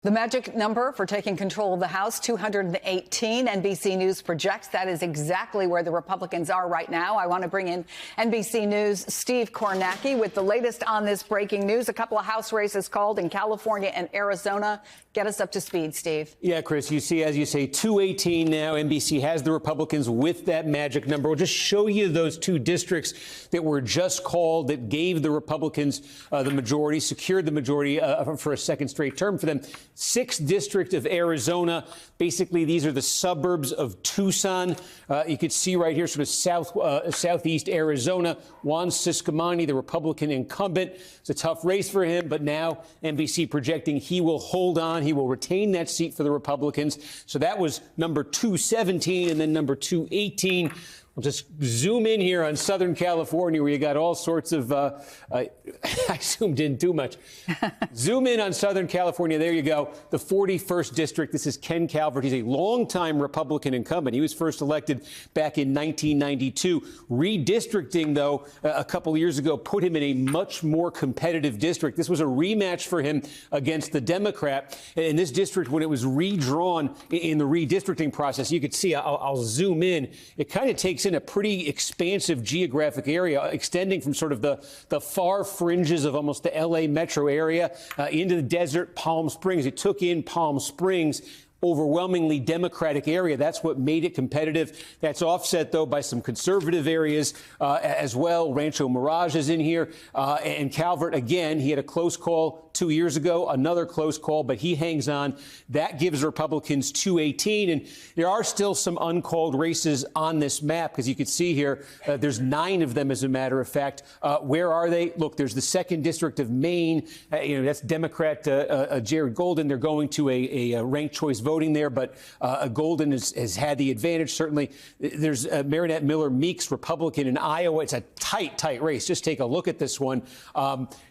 The magic number for taking control of the House, 218. NBC News projects that is exactly where the Republicans are right now. I want to bring in NBC News' Steve Kornacki with the latest on this breaking news. A couple of House races called in California and Arizona. Get us up to speed, Steve. Yeah, Chris, you see, as you say, 218 now. NBC has the Republicans with that magic number. We'll just show you those two districts that were just called that gave the Republicans the majority, secured the majority for a second straight term for them. 6th District of Arizona. Basically, these are the suburbs of Tucson. You could see right here, sort of southeast Arizona. Juan Ciscomani, the Republican incumbent. It's a tough race for him, but now NBC projecting he will hold on. He will retain that seat for the Republicans. So that was number 217 and then number 218. We'll just zoom in here on Southern California, where you got all sorts of, I zoomed in too much. Zoom in on Southern California. There you go. The 41st District. This is Ken Calvert. He's a longtime Republican incumbent. He was first elected back in 1992. Redistricting, though, a couple years ago, put him in a much more competitive district. This was a rematch for him against the Democrat. In this district, when it was redrawn in the redistricting process, you could see, I'll zoom in. It kind of takes in a pretty expansive geographic area, extending from sort of the far fringes of almost the L.A. metro area into the desert, Palm Springs. It took in Palm Springs. Overwhelmingly Democratic area. That's what made it competitive. That's offset, though, by some conservative areas as well. Rancho Mirage is in here. And Calvert, again, he had a close call 2 years ago, another close call, but he hangs on. That gives Republicans 218. And there are still some uncalled races on this map, because you can see here, there's 9 of them, as a matter of fact. Where are they? Look, there's the 2nd District of Maine. That's Democrat Jared Golden. They're going to a ranked choice voting there, but Golden has had the advantage. Certainly, there's Marinette Miller Meeks, Republican in Iowa. It's a tight race. Just take a look at this one.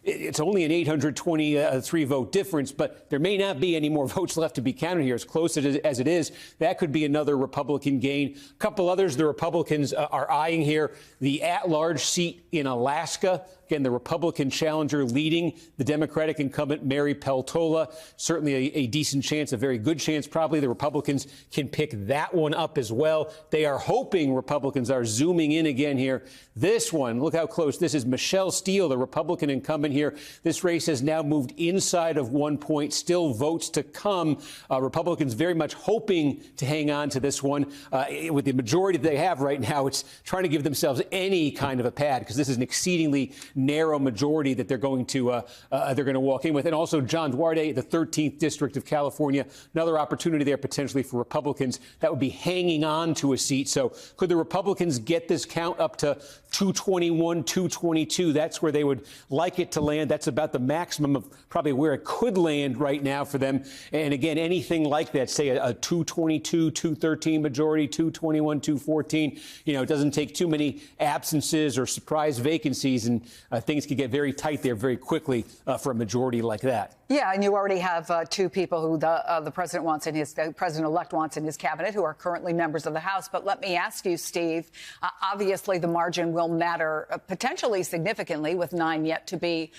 It's only an 823 vote difference, but there may not be any more votes left to be counted here. As close as it is, that could be another Republican gain. A couple others the Republicans are eyeing here. The at-large seat in Alaska. Again, the Republican challenger leading the Democratic incumbent, Mary Peltola. Certainly a decent chance, a very good chance. Probably the Republicans can pick that one up as well. They are hoping, Republicans are zooming in again here. This one, look how close. This is Michelle Steele, the Republican incumbent here. This race has now moved inside of 1 point. Still votes to come. Republicans very much hoping to hang on to this one. With the majority that they have right now, it's trying to give themselves any kind of a pad, because this is an exceedingly narrow majority that they're going to walk in with. And also John Duarte, the 13th District of California, another opportunity there potentially for Republicans that would be hanging on to a seat. So could the Republicans get this count up to 221, 222? That's where they would like it to land. That's about the maximum of probably where it could land right now for them. And again, anything like that, say a 222, 213 majority, 221, 214, it doesn't take too many absences or surprise vacancies, and things could get very tight there very quickly for a majority like that. Yeah, and you already have 2 people who the president wants in his, the president-elect wants in his cabinet, who are currently members of the House. But let me ask you, Steve, obviously the margin will matter potentially significantly, with 9 yet to be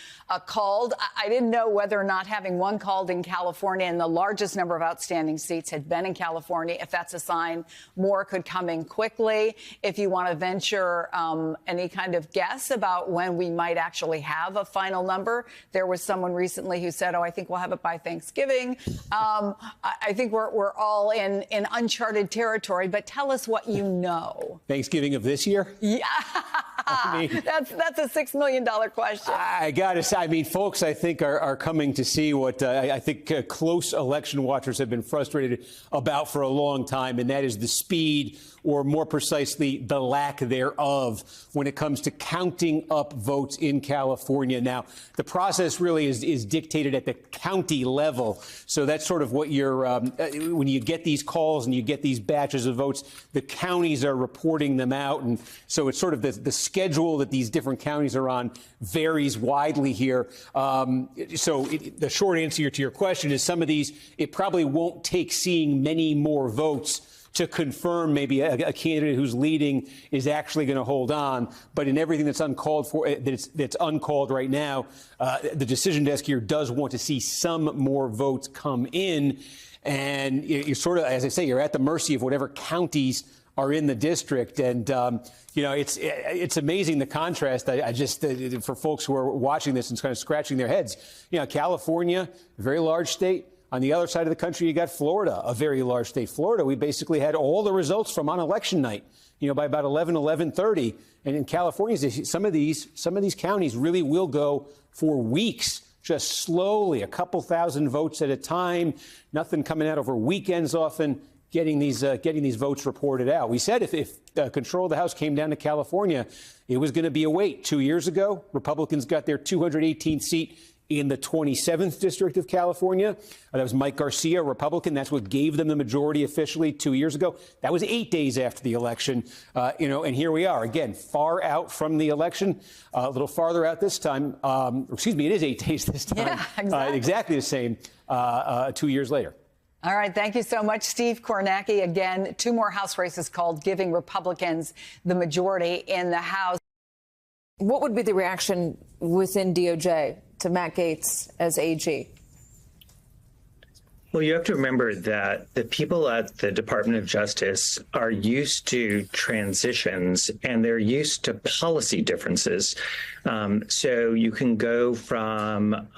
called. I didn't know whether or not having 1 called in California and the largest number of outstanding seats had been in California, if that's a sign more could come in quickly. If you want to venture any kind of guess about when we might actually have a final number. There was someone recently who said, I think we'll have it by Thanksgiving. I think we're all in uncharted territory, but tell us what you know. Thanksgiving of this year? Yeah. That's a $6 million question. I got to say, folks, I think are coming to see what I think close election watchers have been frustrated about for a long time, and that is the speed, or more precisely, the lack thereof, when it comes to counting up votes in California. Now, the process really is dictated at the county level. So that's sort of what you're, when you get these calls and you get these batches of votes, the counties are reporting them out. And so it's sort of the schedule that these different counties are on varies widely here. The short answer to your question is some of these, it probably won't take seeing many more votes to confirm maybe a candidate who's leading is actually going to hold on. But in everything that's uncalled for, that's uncalled right now, the decision desk here does want to see some more votes come in. And you're sort of, as I say, you're at the mercy of whatever counties are in the district. And, it's amazing the contrast. I just, for folks who are watching this and kind of scratching their heads, California, a very large state. On the other side of the country, you got Florida, a very large state. Florida, we basically had all the results from on election night, by about 11:30. And in California, some of these counties really will go for weeks, just slowly, a couple thousand votes at a time, nothing coming out over weekends often, getting these votes reported out. We said if control of the House came down to California, it was going to be a wait. 2 years ago, Republicans got their 218th seat in the 27th District of California. That was Mike Garcia, Republican. That's what gave them the majority officially 2 years ago. That was 8 days after the election, and here we are, again, far out from the election, a little farther out this time. It is 8 days this time. Yeah, exactly the same 2 years later. All right. Thank you so much, Steve Kornacki. Again, 2 more House races called, giving Republicans the majority in the House. What would be the reaction within DOJ to Matt Gaetz as AG? Well, you have to remember that the people at the Department of Justice are used to transitions and they're used to policy differences. So you can go from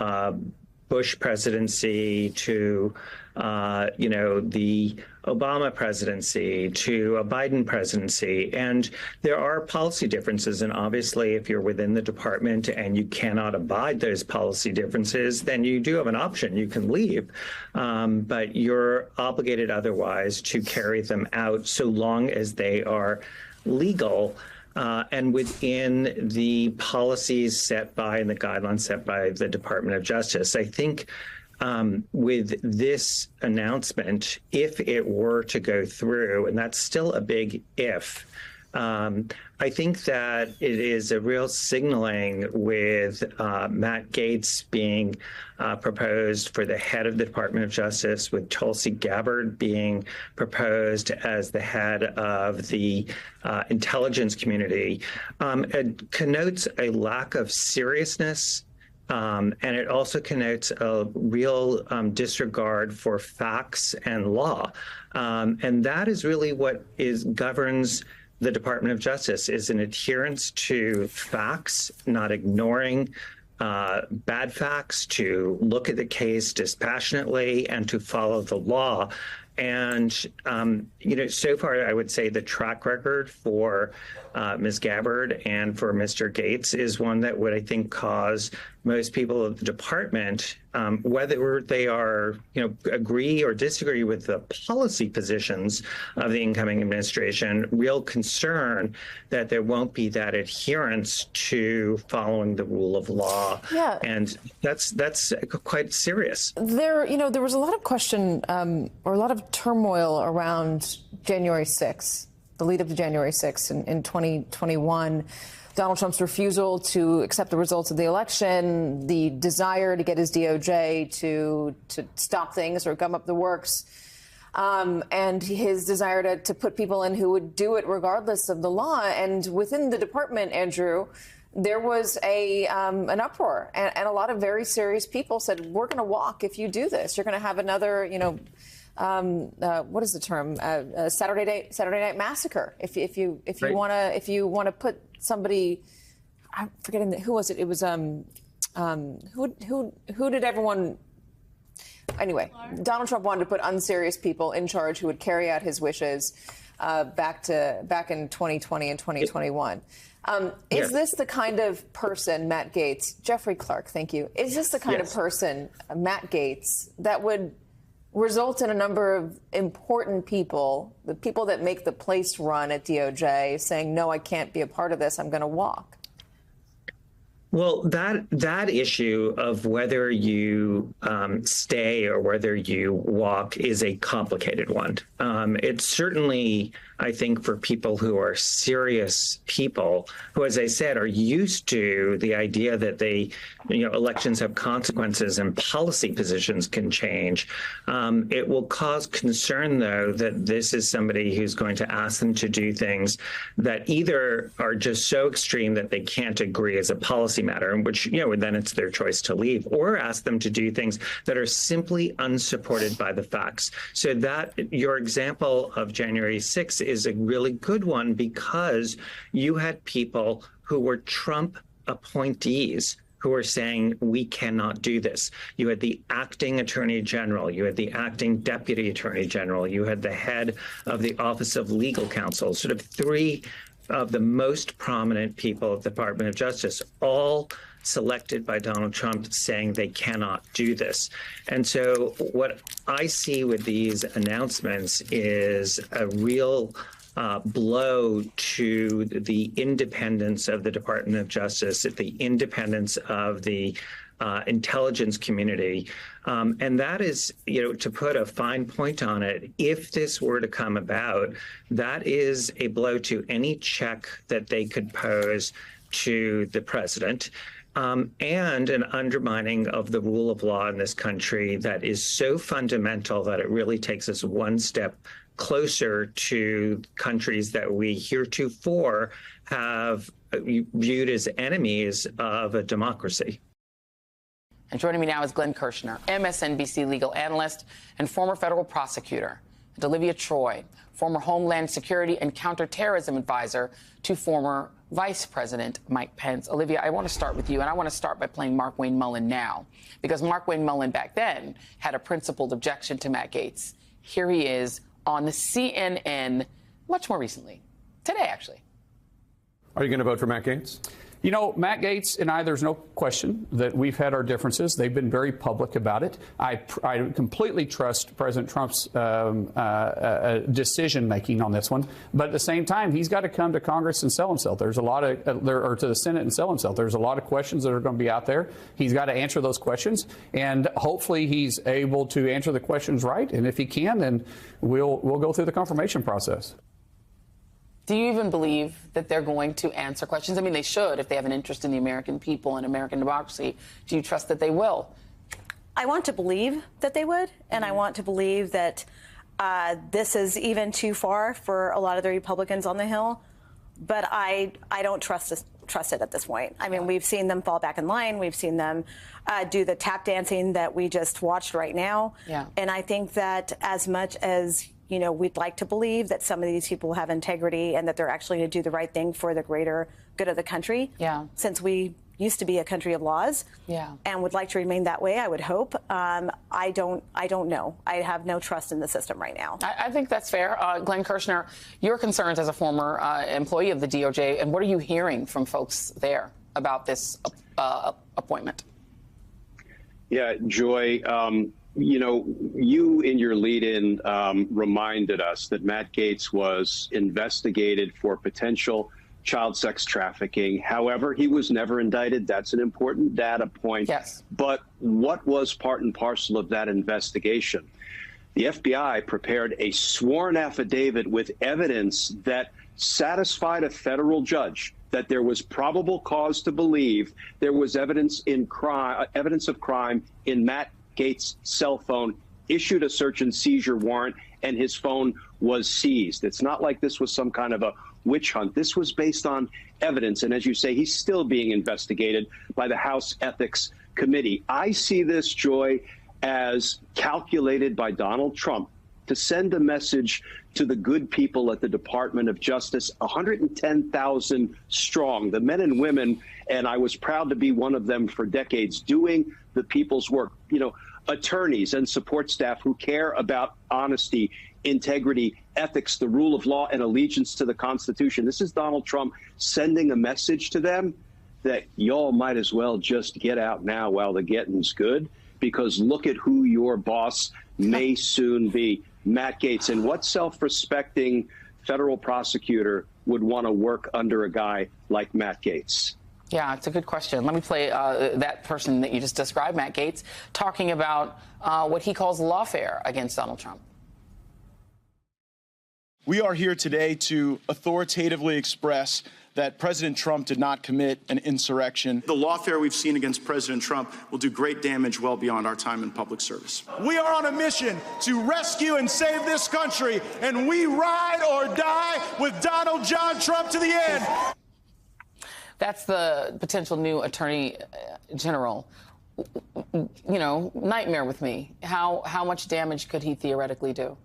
Bush presidency to the Obama presidency to a Biden presidency. And there are policy differences. And obviously, if you're within the department and you cannot abide those policy differences, then you do have an option. You can leave. But you're obligated otherwise to carry them out so long as they are legal and within the policies set by and the guidelines set by the Department of Justice. I think with this announcement, if it were to go through, and that's still a big if, I think that it is a real signaling with Matt Gaetz being proposed for the head of the Department of Justice, with Tulsi Gabbard being proposed as the head of the intelligence community. It connotes a lack of seriousness. And it also connotes a real disregard for facts and law. And that is really what governs the Department of Justice, is an adherence to facts, not ignoring bad facts, to look at the case dispassionately and to follow the law. And, so far, I would say the track record for Ms. Gabbard and for Mr. Gaetz is one that would, I think, cause most people of the department, whether they are, agree or disagree with the policy positions of the incoming administration, real concern that there won't be that adherence to following the rule of law. Yeah. And that's quite serious. There was a lot of question or a lot of turmoil around January 6th, the lead up to January 6th in 2021. Donald Trump's refusal to accept the results of the election, the desire to get his DOJ to stop things or gum up the works, and his desire to put people in who would do it regardless of the law. And within the department, Andrew, there was an uproar, and a lot of very serious people said, "We're going to walk if you do this. You're going to have another, what is the term? Saturday Night Massacre. If you want to put somebody, I'm forgetting who was it? It was who did everyone? Anyway, Donald Trump wanted to put unserious people in charge who would carry out his wishes back in 2020 and 2021. Is this the kind of person, Matt Gaetz, Jeffrey Clark, thank you. Is this the kind of person, Matt Gaetz, that would result in a number of important people, the people that make the place run at DOJ, saying, no, I can't be a part of this, I'm going to walk? Well, that issue of whether you stay or whether you walk is a complicated one. It's certainly, I think, for people who are serious people who, as I said, are used to the idea that elections have consequences and policy positions can change. It will cause concern, though, that this is somebody who's going to ask them to do things that either are just so extreme that they can't agree as a policy matter, in which, then it's their choice to leave, or ask them to do things that are simply unsupported by the facts. So that your example of January 6th is a really good one, because you had people who were Trump appointees who were saying, we cannot do this. You had the acting attorney general, you had the acting deputy attorney general, you had the head of the Office of Legal Counsel, sort of three of the most prominent people at the Department of Justice, all selected by Donald Trump, saying they cannot do this. And so what I see with these announcements is a real blow to the independence of the Department of Justice, the independence of the intelligence community. And that is, to put a fine point on it, if this were to come about, that is a blow to any check that they could pose to the president. And an undermining of the rule of law in this country that is so fundamental that it really takes us one step closer to countries that we heretofore have viewed as enemies of a democracy. And joining me now is Glenn Kirshner, MSNBC legal analyst and former federal prosecutor, and Olivia Troy, former Homeland Security and Counterterrorism advisor to former Vice President Mike Pence. Olivia, I want to start with you, and I want to start by playing Mark Wayne Mullin now, because Mark Wayne Mullin back then had a principled objection to Matt Gaetz. Here he is on the CNN much more recently, today, actually. Are you going to vote for Matt Gaetz? Matt Gaetz and I, there's no question that we've had our differences. They've been very public about it. I completely trust President Trump's decision-making on this one. But at the same time, he's got to come to Congress and sell himself. There's a lot of, or to the Senate and sell himself. There's a lot of questions that are going to be out there. He's got to answer those questions. And hopefully he's able to answer the questions right. And if he can, then we'll go through the confirmation process. Do you even believe that they're going to answer questions? I mean, they should if they have an interest in the American people and American democracy. Do you trust that they will? I want to believe that they would, and I want to believe that this is even too far for a lot of the Republicans on the Hill. But I don't trust it at this point. I mean, we've seen them fall back in line. We've seen them do the tap dancing that we just watched right now. Yeah. And I think that as much as we'd like to believe that some of these people have integrity and that they're actually going to do the right thing for the greater good of the country. Yeah. Since we used to be a country of laws. Yeah. And would like to remain that way, I would hope. I don't know. I have no trust in the system right now. I think that's fair. Glenn Kirshner, your concerns as a former employee of the DOJ, and what are you hearing from folks there about this appointment? Yeah, Joy, you in your lead-in reminded us that Matt Gaetz was investigated for potential child sex trafficking. However, he was never indicted. That's an important data point. Yes. But what was part and parcel of that investigation? The FBI prepared a sworn affidavit with evidence that satisfied a federal judge that there was probable cause to believe there was evidence of crime in Matt Gaetz' cell phone, issued a search and seizure warrant, and his phone was seized. It's not like this was some kind of a witch hunt. This was based on evidence. And as you say, he's still being investigated by the House Ethics Committee. I see this, Joy, as calculated by Donald Trump to send a message to the good people at the Department of Justice, 110,000 strong, the men and women, and I was proud to be one of them for decades, doing the people's work, attorneys and support staff who care about honesty, integrity, ethics, the rule of law, and allegiance to the Constitution. This is Donald Trump sending a message to them that y'all might as well just get out now while the getting's good, because look at who your boss may soon be, Matt Gaetz. And what self-respecting federal prosecutor would want to work under a guy like Matt Gaetz? Yeah, it's a good question. Let me play that person that you just described, Matt Gaetz, talking about what he calls lawfare against Donald Trump. We are here today to authoritatively express that President Trump did not commit an insurrection. The lawfare we've seen against President Trump will do great damage well beyond our time in public service. We are on a mission to rescue and save this country, and we ride or die with Donald John Trump to the end. That's the potential new attorney general. You know, nightmare with me. How much damage could he theoretically do?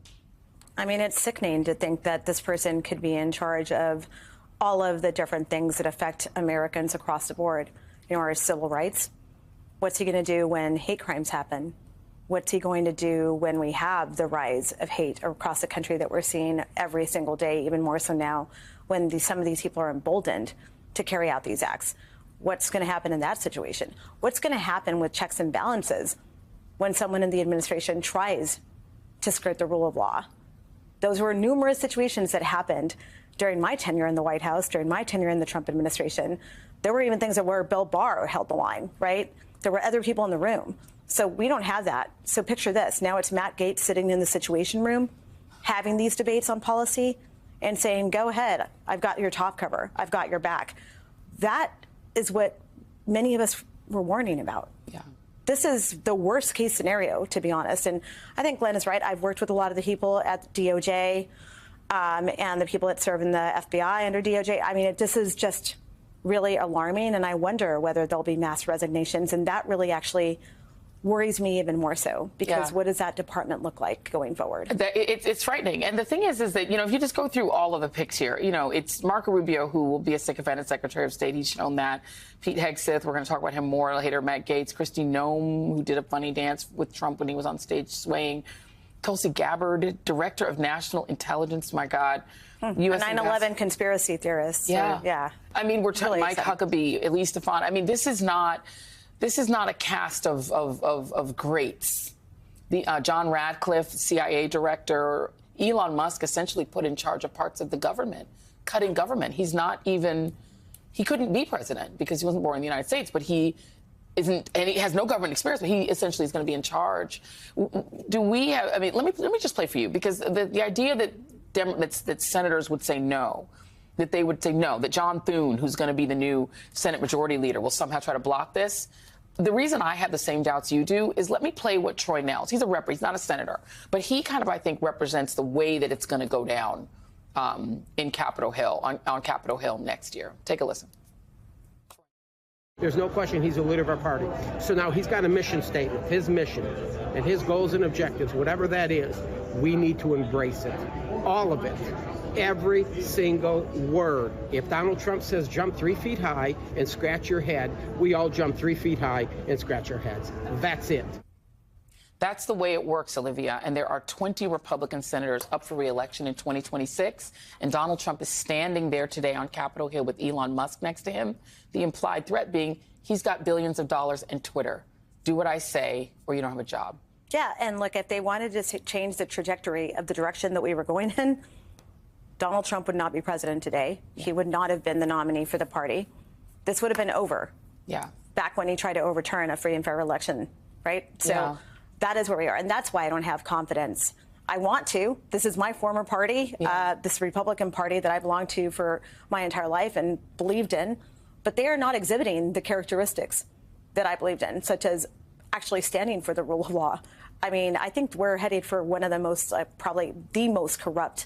I mean, it's sickening to think that this person could be in charge of all of the different things that affect Americans across the board. You know, our civil rights. What's he going to do when hate crimes happen? What's he going to do when we have the rise of hate across the country that we're seeing every single day, even more so now, when some of these people are emboldened to carry out these acts? What's going to happen in that situation? What's going to happen with checks and balances when someone in the administration tries to skirt the rule of law? Those were numerous situations that happened during my tenure in the White House, during my tenure in the Trump administration. There were even things where Bill Barr held the line, right? There were other people in the room. So we don't have that. So picture this. Now it's Matt Gaetz sitting in the Situation Room, having these debates on policy and saying, go ahead, I've got your top cover, I've got your back. That is what many of us were warning about. Yeah. This is the worst case scenario, to be honest. And I think Glenn is right. I've worked with a lot of the people at DOJ and the people that serve in the FBI under DOJ. I mean, this is just really alarming. And I wonder whether there'll be mass resignations. And that really actually worries me even more so, because what does that department look like going forward? It's frightening. And the thing is that, you know, if you just go through all of the picks here, you know, it's Marco Rubio, who will be a sycophant as Secretary of State. He's shown that. Pete Hegseth, we're going to talk about him more later. Matt Gaetz, Kristi Noem, who did a funny dance with Trump when he was on stage swaying. Tulsi Gabbard, Director of National Intelligence, my God. A 9/11 conspiracy theorist. Yeah. So, yeah. I mean, we're talking Really Mike Huckabee, Elise Stephane. I mean, this is not a cast of greats. John Radcliffe, CIA director, Elon Musk essentially put in charge of parts of the government, cutting government. He couldn't be president because he wasn't born in the United States, but he isn't, and he has no government experience, but he essentially is going to be in charge. Do we have, I mean, let me just play for you, because the idea that senators would say no, that they would say no, that John Thune, who's going to be the new Senate Majority Leader, will somehow try to block this. The reason I have the same doubts you do is, let me play what Troy Nehls, he's not a senator, but he kind of, I think, represents the way that it's going to go down in Capitol Hill, on Capitol Hill next year. Take a listen. There's no question he's the leader of our party. So now he's got a mission statement, his mission, and his goals and objectives, whatever that is, we need to embrace it. All of it. Every single word. If Donald Trump says jump 3 feet high and scratch your head, we all jump 3 feet high and scratch our heads. That's it. That's the way it works, Olivia. And there are 20 Republican senators up for re-election in 2026. And Donald Trump is standing there today on Capitol Hill with Elon Musk next to him. The implied threat being he's got billions of dollars and Twitter. Do what I say or you don't have a job. Yeah. And look, if they wanted to change the trajectory of the direction that we were going in, Donald Trump would not be president today. Yeah. He would not have been the nominee for the party. This would have been over. Yeah. Back when he tried to overturn a free and fair election, right? So that is where we are. And that's why I don't have confidence. I want to. This is my former party, this Republican Party that I belonged to for my entire life and believed in. But they are not exhibiting the characteristics that I believed in, such as actually standing for the rule of law. I mean, I think we're headed for one of the most, probably the most corrupt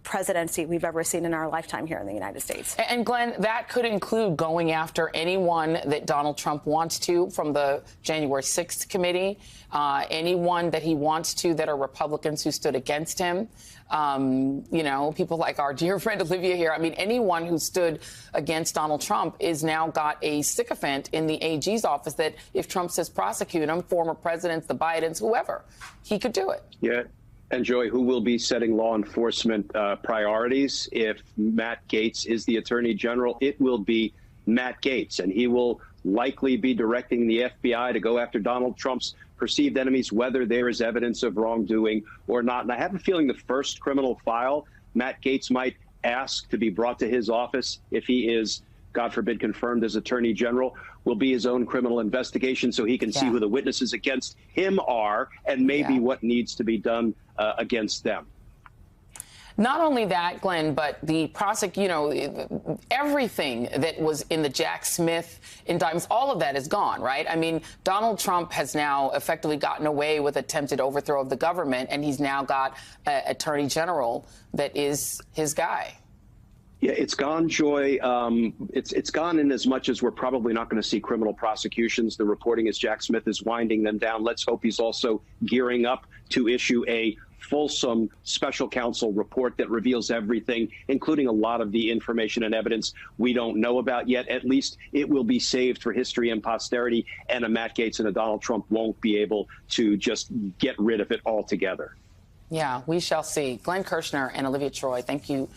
presidency we've ever seen in our lifetime here in the United States. And Glenn, that could include going after anyone that Donald Trump wants to from the January 6th committee, anyone that he wants to that are Republicans who stood against him. You know, people like our dear friend Olivia here. I mean, anyone who stood against Donald Trump is now got a sycophant in the AG's office that if Trump says prosecute him, former presidents, the Bidens, whoever, he could do it. Yeah. And Joy, who will be setting law enforcement priorities? If Matt Gaetz is the attorney general, it will be Matt Gaetz, and he will likely be directing the FBI to go after Donald Trump's perceived enemies, whether there is evidence of wrongdoing or not. And I have a feeling the first criminal file Matt Gaetz might ask to be brought to his office, if he is God forbid, confirmed as Attorney General, will be his own criminal investigation so he can see who the witnesses against him are and maybe what needs to be done against them. Not only that, Glenn, but the everything that was in the Jack Smith indictments, all of that is gone, right? I mean, Donald Trump has now effectively gotten away with attempted overthrow of the government, and he's now got an attorney general that is his guy. Yeah, it's gone, Joy. It's gone in as much as we're probably not going to see criminal prosecutions. The reporting is Jack Smith is winding them down. Let's hope he's also gearing up to issue a fulsome special counsel report that reveals everything, including a lot of the information and evidence we don't know about yet. At least it will be saved for history and posterity, and a Matt Gaetz and a Donald Trump won't be able to just get rid of it altogether. Yeah, we shall see. Glenn Kirshner and Olivia Troy, thank you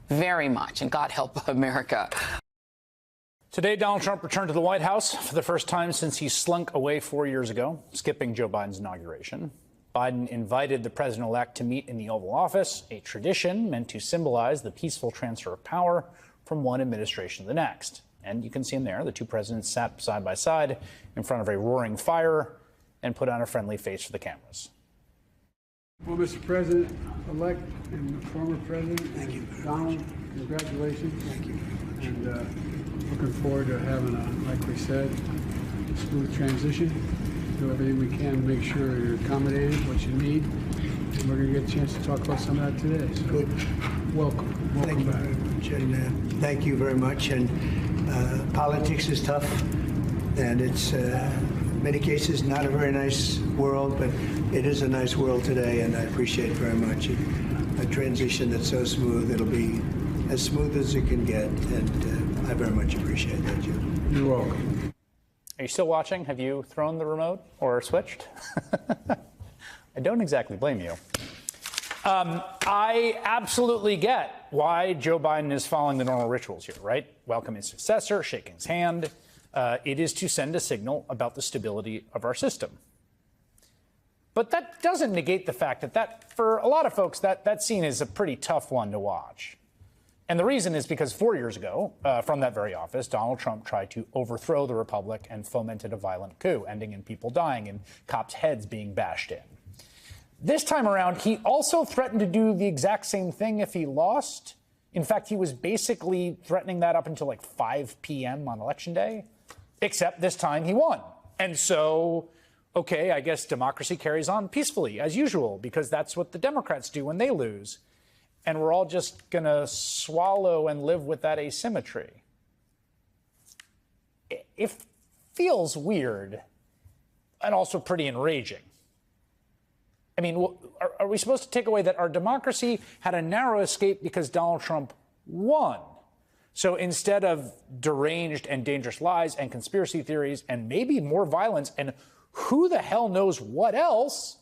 very much, and God help America. Today, Donald Trump returned to the White House for the first time since he slunk away 4 years ago, skipping Joe Biden's inauguration. Biden invited the president-elect to meet in the Oval Office, a tradition meant to symbolize the peaceful transfer of power from one administration to the next. And you can see him there. The two presidents sat side by side in front of a roaring fire and put on a friendly face for the cameras. Well, Mr. President-elect and former President, thank you. Donald, congratulations. Thank you. And looking forward to having, like we said, a smooth transition. Do everything we can to make sure you're accommodated, what you need. And we're going to get a chance to talk about some of that today. So good. Welcome Thank back. You very much. And thank you very much. And politics is tough, and it's in many cases not a very nice world, but it is a nice world today, and I appreciate very much a transition that's so smooth. It'll be as smooth as it can get, and I very much appreciate that, Joe. You're welcome. Are you still watching? Have you thrown the remote or switched? I don't exactly blame you. I absolutely get why Joe Biden is following the normal rituals here, right? Welcome his successor, shaking his hand. It is to send a signal about the stability of our system. But that doesn't negate the fact that for a lot of folks, that scene is a pretty tough one to watch. And the reason is because 4 years ago, from that very office, Donald Trump tried to overthrow the republic and fomented a violent coup, ending in people dying and cops' heads being bashed in. This time around, he also threatened to do the exact same thing if he lost. In fact, he was basically threatening that up until like 5 p.m. on Election Day, except this time he won. And so, okay, I guess democracy carries on peacefully, as usual, because that's what the Democrats do when they lose. And we're all just going to swallow and live with that asymmetry. It feels weird and also pretty enraging. I mean, are we supposed to take away that our democracy had a narrow escape because Donald Trump won? So instead of deranged and dangerous lies and conspiracy theories and maybe more violence and who the hell knows what else,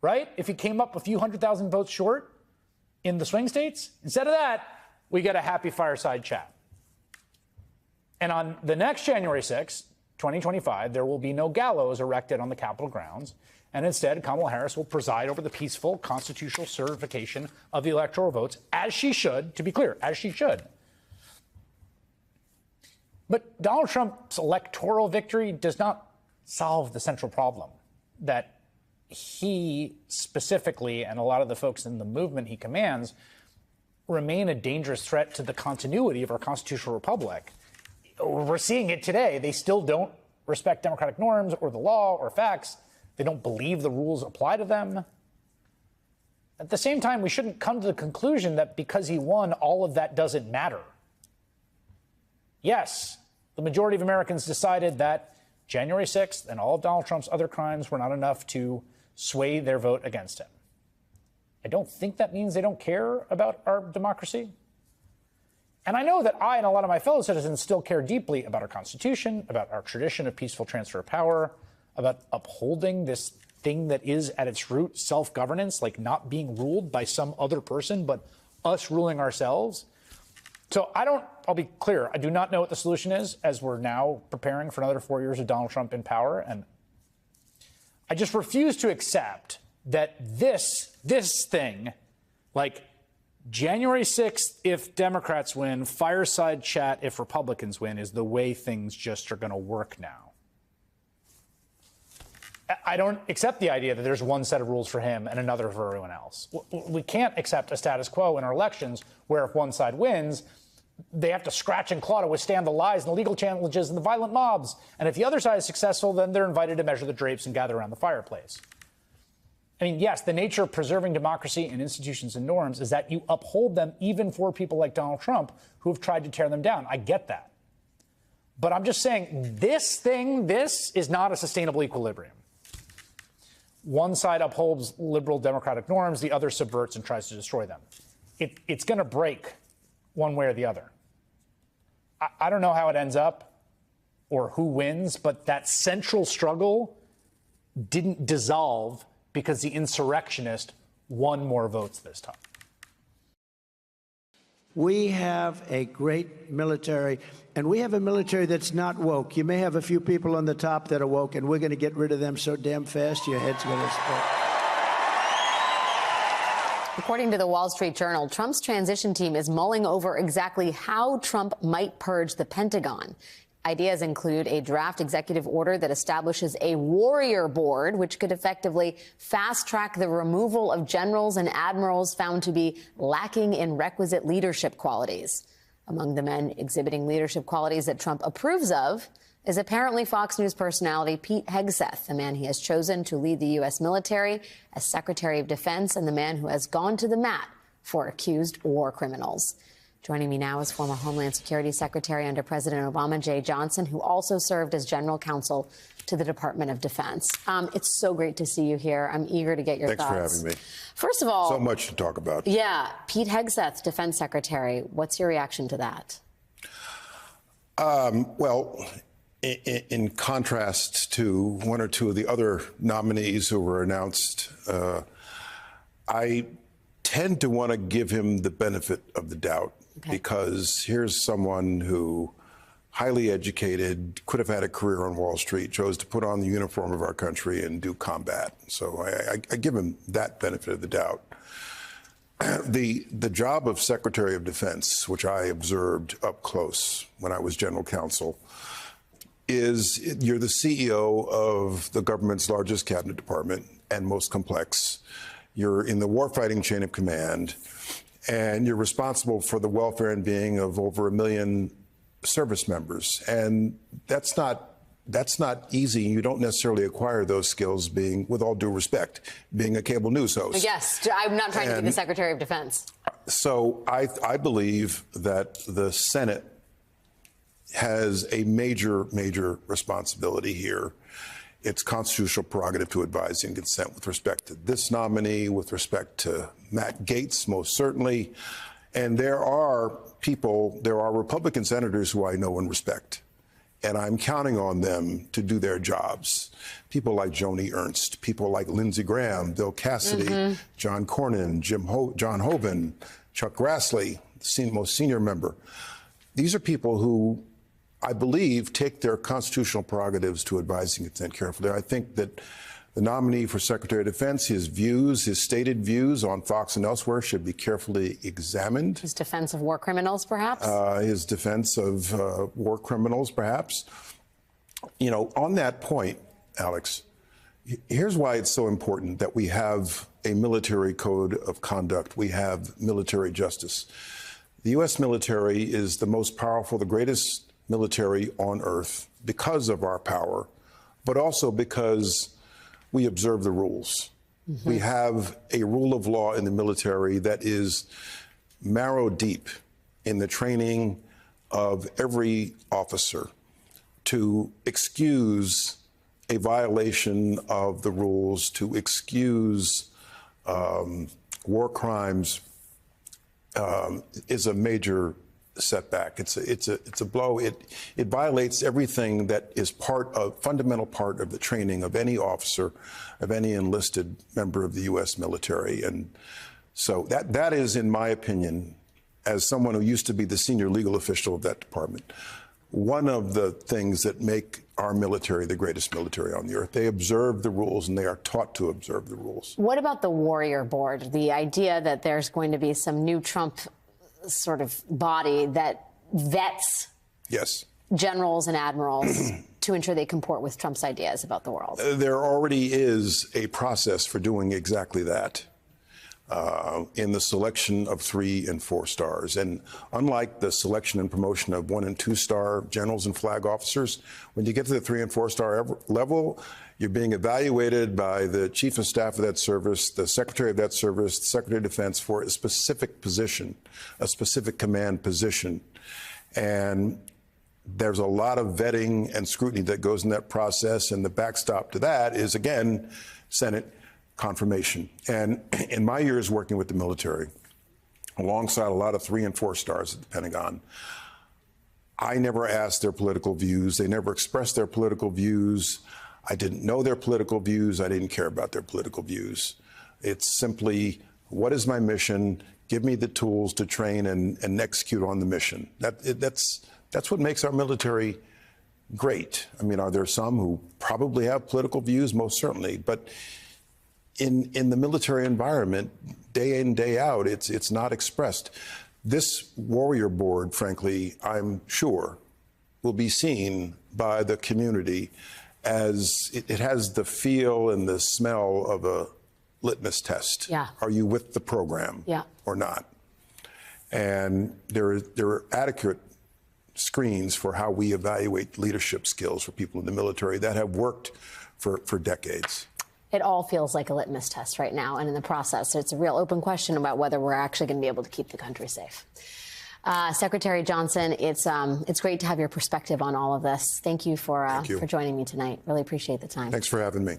right? If he came up a few 100,000 votes short in the swing states, instead of that, we get a happy fireside chat. And on the next January 6th, 2025, there will be no gallows erected on the Capitol grounds. And instead, Kamala Harris will preside over the peaceful constitutional certification of the electoral votes, as she should, to be clear, as she should. But Donald Trump's electoral victory does not solve the central problem that he specifically, and a lot of the folks in the movement he commands, remain a dangerous threat to the continuity of our constitutional republic. We're seeing it today. They still don't respect democratic norms or the law or facts. They don't believe the rules apply to them. At the same time, we shouldn't come to the conclusion that because he won, all of that doesn't matter. Yes, the majority of Americans decided that January 6th and all of Donald Trump's other crimes were not enough to sway their vote against him. I don't think that means they don't care about our democracy. And I know that I and a lot of my fellow citizens still care deeply about our Constitution, about our tradition of peaceful transfer of power, about upholding this thing that is at its root self-governance, like not being ruled by some other person, but us ruling ourselves. So I'll be clear, I do not know what the solution is as we're now preparing for another 4 years of Donald Trump in power. And I just refuse to accept that this thing, like January 6th, if Democrats win, fireside chat if Republicans win, is the way things just are going to work now. I don't accept the idea that there's one set of rules for him and another for everyone else. We can't accept a status quo in our elections where if one side wins, they have to scratch and claw to withstand the lies and the legal challenges and the violent mobs. And if the other side is successful, then they're invited to measure the drapes and gather around the fireplace. I mean, yes, the nature of preserving democracy and institutions and norms is that you uphold them even for people like Donald Trump who have tried to tear them down. I get that. But I'm just saying this is not a sustainable equilibrium. One side upholds liberal democratic norms, the other subverts and tries to destroy them. It's going to break one way or the other. I don't know how it ends up or who wins, but that central struggle didn't dissolve because the insurrectionist won more votes this time. We have a great military, and we have a military that's not woke. You may have a few people on the top that are woke, and we're going to get rid of them so damn fast your head's going to split. According to the Wall Street Journal, Trump's transition team is mulling over exactly how Trump might purge the Pentagon. Ideas include a draft executive order that establishes a warrior board, which could effectively fast-track the removal of generals and admirals found to be lacking in requisite leadership qualities. Among the men exhibiting leadership qualities that Trump approves of is apparently Fox News personality Pete Hegseth, the man he has chosen to lead the U.S. military as Secretary of Defense and the man who has gone to the mat for accused war criminals. Joining me now is former Homeland Security Secretary under President Obama, Jeh Johnson, who also served as general counsel to the Department of Defense. It's so great to see you here. I'm eager to get your thoughts. Thanks for having me. First of all, so much to talk about. Yeah, Pete Hegseth, Defense Secretary. What's your reaction to that? Well, in contrast to one or two of the other nominees who were announced, I tend to want to give him the benefit of the doubt. Okay. Because here's someone who, highly educated, could have had a career on Wall Street, chose to put on the uniform of our country and do combat. So I give him that benefit of the doubt. The job of Secretary of Defense, which I observed up close when I was general counsel, is you're the CEO of the government's largest cabinet department and most complex. You're in the warfighting chain of command, and you're responsible for the welfare and being of over 1 million service members. And that's not easy. You don't necessarily acquire those skills being, with all due respect, being a cable news host. Yes, I'm not trying to be the Secretary of Defense. So I believe that the Senate has a major responsibility here. It's constitutional prerogative to advise and consent with respect to this nominee, with respect to Matt Gaetz, most certainly. And there are Republican senators who I know and respect, and I'm counting on them to do their jobs. People like Joni Ernst, people like Lindsey Graham, Bill Cassidy, John Cornyn, John Hoeven, Chuck Grassley, the most senior member. These are people who I believe take their constitutional prerogatives to advise and consent carefully. I think that the nominee for Secretary of Defense, his stated views on Fox and elsewhere should be carefully examined. His defense of war criminals, perhaps? His defense of war criminals, perhaps. You know, on that point, Alex, here's why it's so important that we have a military code of conduct. We have military justice. The U.S. military is the most powerful, the greatest military on earth because of our power, but also because we observe the rules. We have a rule of law in the military that is marrow deep in the training of every officer to excuse a violation of the rules, to excuse war crimes is a major setback. It's a blow. It violates everything that is fundamental part of the training of any officer, of any enlisted member of the U.S. military. And so that is, in my opinion, as someone who used to be the senior legal official of that department, one of the things that make our military the greatest military on the earth. They observe the rules, and they are taught to observe the rules. What about the Warrior Board? The idea that there's going to be some new Trump sort of body that vets generals and admirals to ensure they comport with Trump's ideas about the world. There already is a process for doing exactly that in the selection of 3 and 4 stars. And unlike the selection and promotion of 1 and 2 star generals and flag officers, when you get to the 3 and 4 star level, you're being evaluated by the chief of staff of that service, the secretary of that service, the secretary of defense for a specific position, a specific command position. And there's a lot of vetting and scrutiny that goes in that process. And the backstop to that is, again, Senate confirmation. And in my years working with the military, alongside a lot of 3 and 4 stars at the Pentagon, I never asked their political views. They never expressed their political views. I didn't know their political views. I didn't care about their political views. It's simply, what is my mission? Give me the tools to train and execute on the mission. That's what makes our military great. I mean, are there some who probably have political views? Most certainly. But in the military environment, day in, day out, it's not expressed. This Warrior Board, frankly, I'm sure, will be seen by the community as it has the feel and the smell of a litmus test. Yeah. Are you with the program or not? And there are adequate screens for how we evaluate leadership skills for people in the military that have worked for decades. It all feels like a litmus test right now, and in the process, it's a real open question about whether we're actually going to be able to keep the country safe. Secretary Johnson, it's great to have your perspective on all of this. Thank you for joining me tonight. Really appreciate the time. Thanks for having me.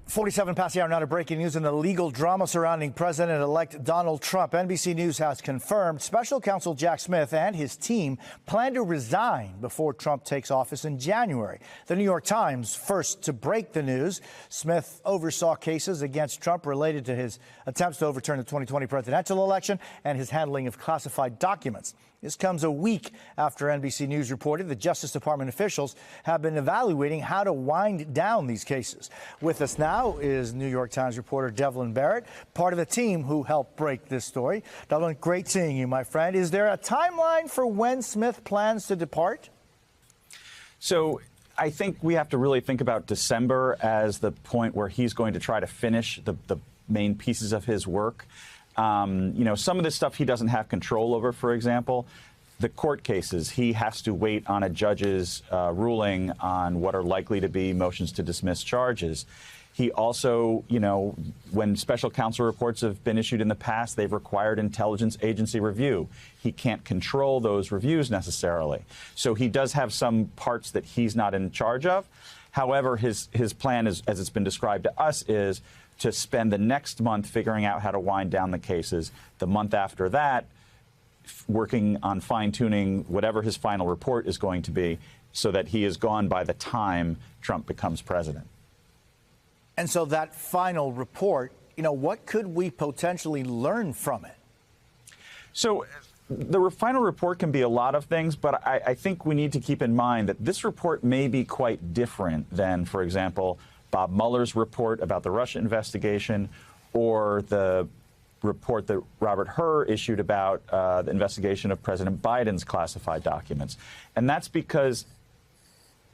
47 past the hour, now to breaking news in the legal drama surrounding President-elect Donald Trump. NBC News has confirmed Special Counsel Jack Smith and his team plan to resign before Trump takes office in January. The New York Times first to break the news. Smith oversaw cases against Trump related to his attempts to overturn the 2020 presidential election and his handling of classified documents. This comes a week after NBC News reported the Justice Department officials have been evaluating how to wind down these cases. With us now is New York Times reporter Devlin Barrett, part of the team who helped break this story. Devlin, great seeing you, my friend. Is there a timeline for when Smith plans to depart? So I think we have to really think about December as the point where he's going to try to finish the main pieces of his work. Some of this stuff he doesn't have control over, for example. The court cases, he has to wait on a judge's ruling on what are likely to be motions to dismiss charges. He also, when special counsel reports have been issued in the past, they've required intelligence agency review. He can't control those reviews necessarily. So he does have some parts that he's not in charge of. However, his plan, as it's been described to us, is to spend the next month figuring out how to wind down the cases. The month after that, working on fine-tuning whatever his final report is going to be so that he is gone by the time Trump becomes president. And so that final report, what could we potentially learn from it? So the final report can be a lot of things, but I think we need to keep in mind that this report may be quite different than, for example, Bob Mueller's report about the Russia investigation or the report that Robert Hur issued about the investigation of President Biden's classified documents. And that's because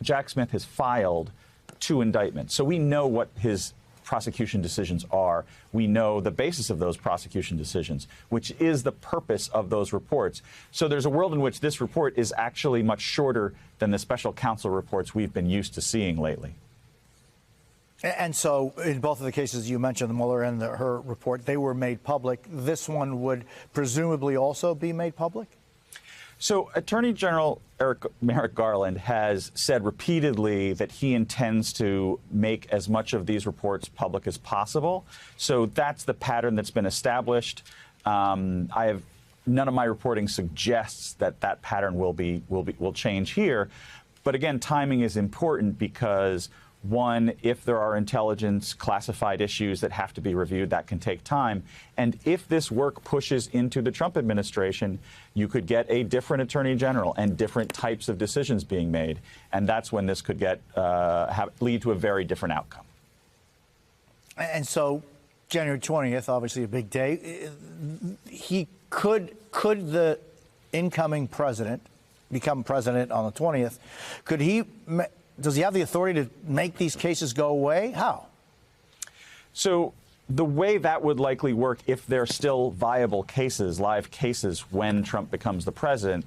Jack Smith has filed 2 indictments. So we know what his prosecution decisions are. We know the basis of those prosecution decisions, which is the purpose of those reports. So there's a world in which this report is actually much shorter than the special counsel reports we've been used to seeing lately. And so in both of the cases you mentioned, the Mueller and the Hur report, they were made public. This one would presumably also be made public? So Attorney General Merrick Garland has said repeatedly that he intends to make as much of these reports public as possible. So that's the pattern that's been established. None of my reporting suggests that pattern will change here. But again, timing is important because One, if there are intelligence classified issues that have to be reviewed, that can take time. And if this work pushes into the Trump administration, you could get a different attorney general and different types of decisions being made. And that's when this could get lead to a very different outcome. And so January 20th, obviously a big day. Could the incoming president become president on the 20th? Does he have the authority to make these cases go away? How? So the way that would likely work, if they're still viable cases, live cases, when Trump becomes the president,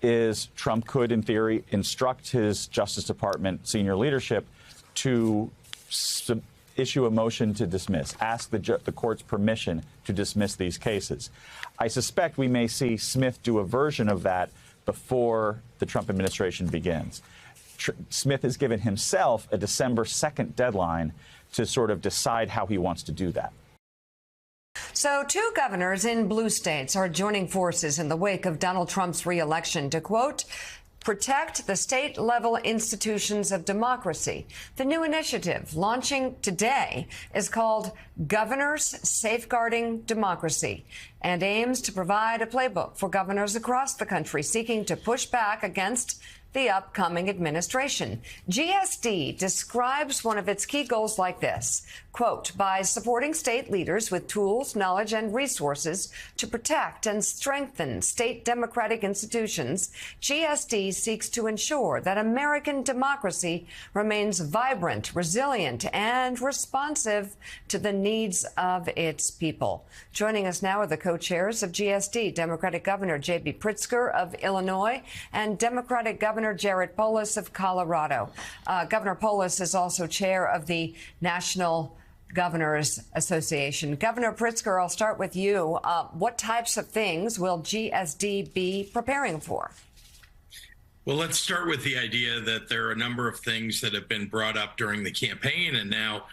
is Trump could, in theory, instruct his Justice Department senior leadership to issue a motion to dismiss, ask the court's permission to dismiss these cases. I suspect we may see Smith do a version of that before the Trump administration begins. Smith has given himself a December 2nd deadline to sort of decide how he wants to do that. So 2 governors in blue states are joining forces in the wake of Donald Trump's re-election to, quote, protect the state-level institutions of democracy. The new initiative launching today is called Governors Safeguarding Democracy and aims to provide a playbook for governors across the country seeking to push back against the upcoming administration. GSD describes one of its key goals like this, quote, by supporting state leaders with tools, knowledge, and resources to protect and strengthen state democratic institutions, GSD seeks to ensure that American democracy remains vibrant, resilient, and responsive to the needs of its people. Joining us now are the co-chairs of GSD, Democratic Governor J.B. Pritzker of Illinois and Democratic Governor Jared Polis of Colorado. Governor Polis is also chair of the National Governors Association. Governor Pritzker, I'll start with you. What types of things will GSD be preparing for? Well, let's start with the idea that there are a number of things that have been brought up during the campaign and now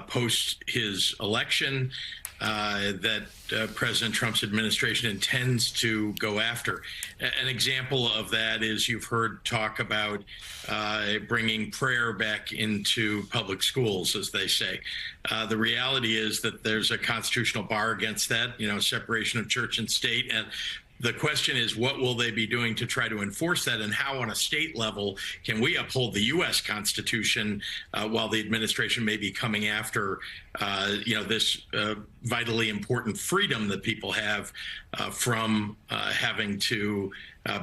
post his election that President Trump's administration intends to go after. An example of that is you've heard talk about bringing prayer back into public schools, as they say. The reality is that there's a constitutional bar against that, separation of church and state. And the question is, what will they be doing to try to enforce that, and how on a state level can we uphold the U.S. Constitution while the administration may be coming after, this vitally important freedom that people have from having to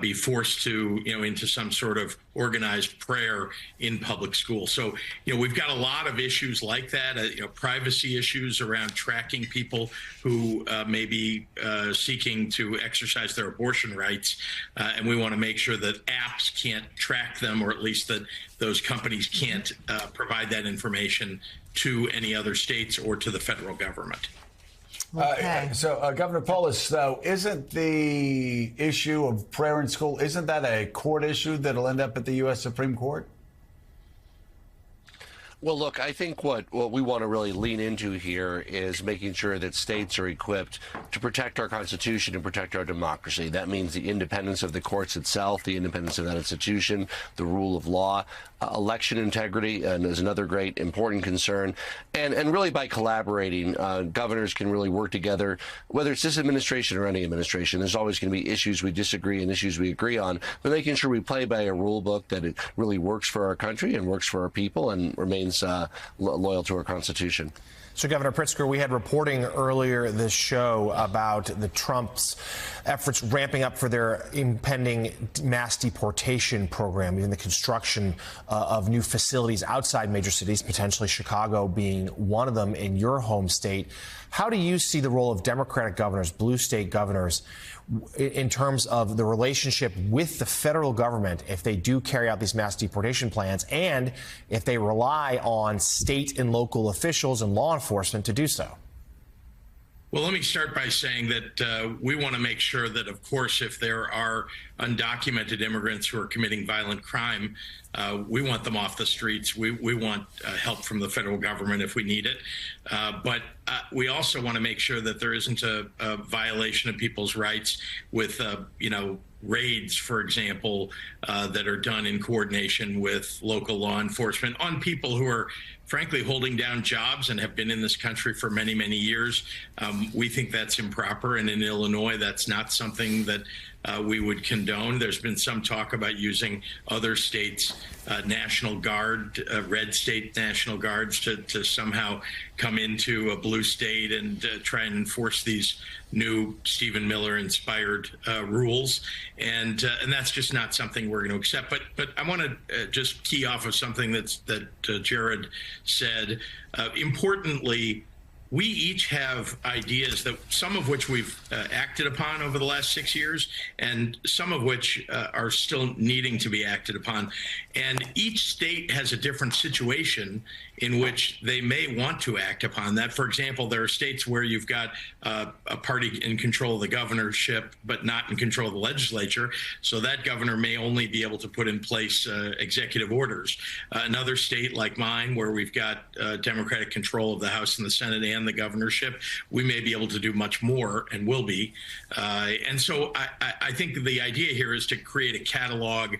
be forced to, into some sort of organized prayer in public school. So, we've got a lot of issues like that, privacy issues around tracking people who may be seeking to exercise their abortion rights. And we want to make sure that apps can't track them, or at least that those companies can't provide that information to any other states or to the federal government. Okay. Governor Polis, though, isn't the issue of prayer in school, isn't that a court issue that'll end up at the U.S. Supreme Court? Well, look, I think what we want to really lean into here is making sure that states are equipped to protect our Constitution and protect our democracy. That means the independence of the courts itself, the independence of that institution, the rule of law, election integrity, and is another great important concern. And really by collaborating, governors can really work together, whether it's this administration or any administration. There's always going to be issues we disagree and issues we agree on, but making sure we play by a rule book that it really works for our country and works for our people and remains loyal to our Constitution. So, Governor Pritzker, we had reporting earlier this show about the Trump's efforts ramping up for their impending mass deportation program, even the construction of new facilities outside major cities, potentially Chicago being one of them in your home state. How do you see the role of Democratic governors, blue state governors, in terms of the relationship with the federal government if they do carry out these mass deportation plans, and if they rely on state and local officials and law enforcement to do so? Well, let me start by saying that we want to make sure that, of course, if there are undocumented immigrants who are committing violent crime, we want them off the streets. We want help from the federal government if we need it. But we also want to make sure that there isn't a violation of people's rights with, raids, for example, that are done in coordination with local law enforcement on people who are frankly holding down jobs and have been in this country for many, many years. We think that's improper. And in Illinois, that's not something that we would condone. There's been some talk about using other states' National Guard, red state National Guards to somehow come into a blue state and try and enforce these new Stephen Miller-inspired rules, and that's just not something we're going to accept. But I want to just key off of something that Jared said. Importantly, we each have ideas that some of which we've acted upon over the last 6 years, and some of which are still needing to be acted upon. And each state has a different situation in which they may want to act upon that. For example, there are states where you've got a party in control of the governorship, but not in control of the legislature. So that governor may only be able to put in place executive orders. Another state like mine, where we've got Democratic control of the House and the Senate and the governorship, we may be able to do much more, and will be. And so I think the idea here is to create a catalog,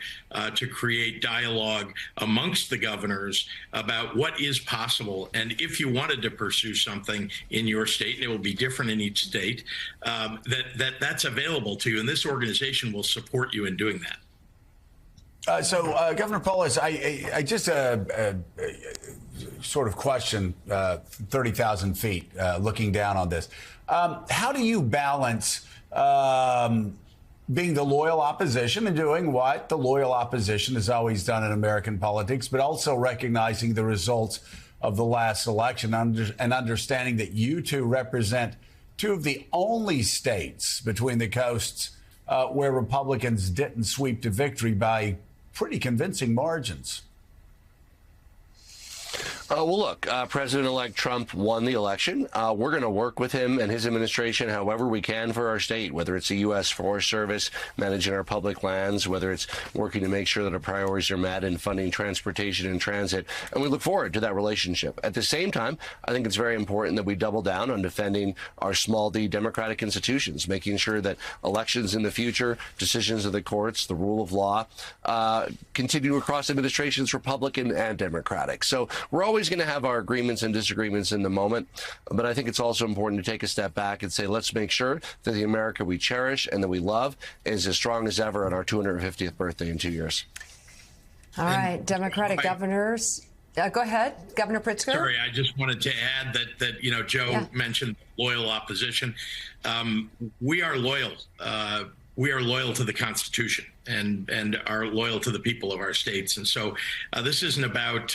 to create dialogue amongst the governors about what is possible. And if you wanted to pursue something in your state, and it will be different in each state, that's available to you. And this organization will support you in doing that. So, Governor Polis, I just sort of question 30,000 feet looking down on this. How do you balance being the loyal opposition and doing what the loyal opposition has always done in American politics, but also recognizing the results of the last election and understanding that you two represent two of the only states between the coasts where Republicans didn't sweep to victory by pretty convincing margins? Well, look, President-elect Trump won the election. We're going to work with him and his administration however we can for our state, whether it's the U.S. Forest Service managing our public lands, whether it's working to make sure that our priorities are met and funding transportation and transit. And we look forward to that relationship. At the same time, I think it's very important that we double down on defending our small d democratic institutions, making sure that elections in the future, decisions of the courts, the rule of law, continue across administrations, Republican and Democratic. So we're always going to have our agreements and disagreements in the moment, but I think it's also important to take a step back and say, let's make sure that the America we cherish and that we love is as strong as ever on our 250th birthday in 2 years. All right, Democratic governors. Go ahead, Governor Pritzker. Sorry, I just wanted to add that Joe mentioned loyal opposition. We are loyal. We are loyal to the Constitution and are loyal to the people of our states. And so this isn't about,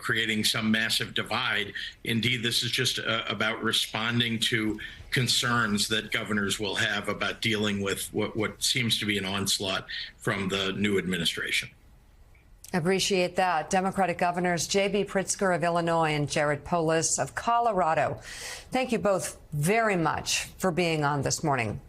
creating some massive divide. Indeed, this is just about responding to concerns that governors will have about dealing with what seems to be an onslaught from the new administration. Appreciate that. Democratic governors J.B. Pritzker of Illinois and Jared Polis of Colorado. Thank you both very much for being on this morning.